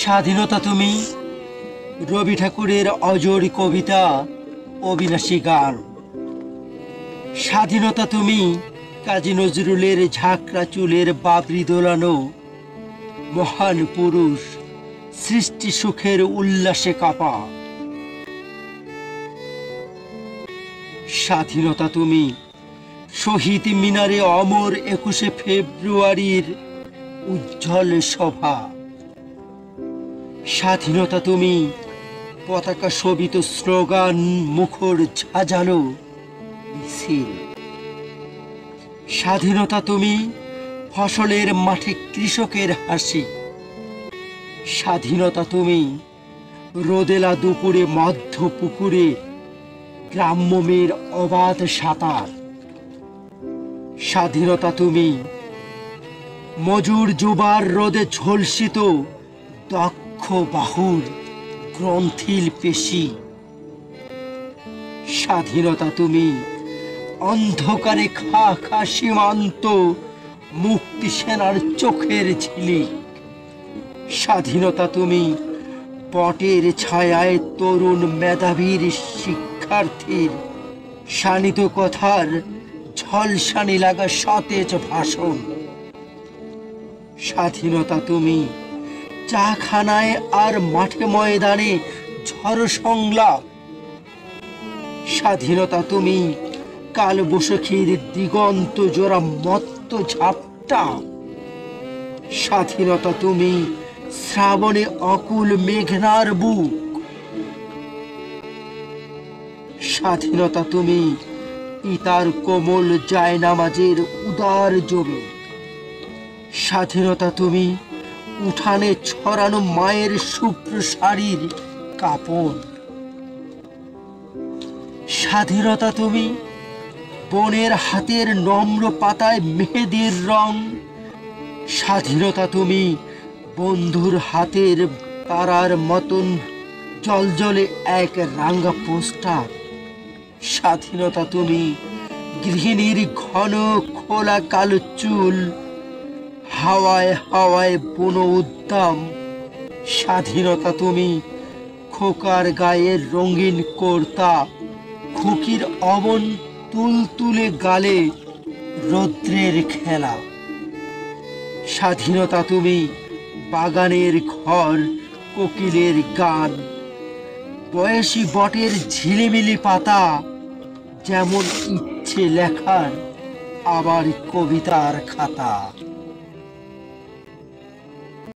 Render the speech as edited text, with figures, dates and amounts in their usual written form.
স্বাধীনতা তুমি রবি ঠাকুরের অজর কবিতা অবিনাশী গান। স্বাধীনতা তুমি কাজী নজরুলের ঝাঁকড়া চুলের বাবরি দোলানো মহান পুরুষ সৃষ্টি সুখের উল্লাসে কাপা। স্বাধীনতা তুমি শহীদ মিনারে অমর 21শে ফেব্রুয়ারির উজ্জ্বল সভা। স্বাধীনতা তুমি পতাকা শোভিত স্লোগান মুখর ঝাঁঝালো মিছিল। স্বাধীনতা তুমি ফসলের মাঠে কৃষকের হাসি। স্বাধীনতা তুমি রোদেলা দুপুরে মধ্য পুকুরে গ্রাম্য মেয়ের অবাধ সাঁতার। স্বাধীনতা তুমি মজুর যুবার রোদে ঝলসিত দক্ষ বাহুর গ্রন্থিল পেশি। স্বাধীনতা তুমি অন্ধকারে খা খা সীমান্ত মুক্তি সেনার চোখের ঝিলিক। স্বাধীনতা তুমি বটের ছায়ায় তরুণ মেধাবীর শিক্ষার্থীর শানিত কথার ঝলসানি লাগা সতেজ ভাষণ। স্বাধীনতা তুমি চাখানায় আর মাঠে ময়দানে ঝড় সংলাপ। স্বাধীনতা তুমি কালবৈশাখীর দিগন্ত জোড়া মত্ত ঝাপটা। স্বাধীনতা তুমি শ্রাবণে অকুল মেঘনার বুক। স্বাধীনতা তুমি পিতার কোমল জায়নামাজের উদার জমি। স্বাধীনতা তুমি উঠানে ছড়ানো মায়ের শুভ্র শাড়ির কাপড়। স্বাধীনতা তুমি বনের হাতের নম্র পাতায় মেহেদির রং। স্বাধীনতা তুমি বন্ধুর হাতের তারার মতন জলজলে এক রাঙ্গা পোস্টার। স্বাধীনতা তুমি গৃহিণীর ঘন খোলা কালো চুল হাওয়ায় হাওয়ায় বুনো উদ্দাম। স্বাধীনতা তুমি খোকার গায়ের রঙিন কর্তা খুকির অমন তুলতুলে গালে রৌদ্রের খেলা। স্বাধীনতা তুমি বাগানের ঘর কোকিলের গান বয়সী বটের ঝিলিমিলি পাতা যেমন ইচ্ছে লেখার আবার কবিতার খাতা।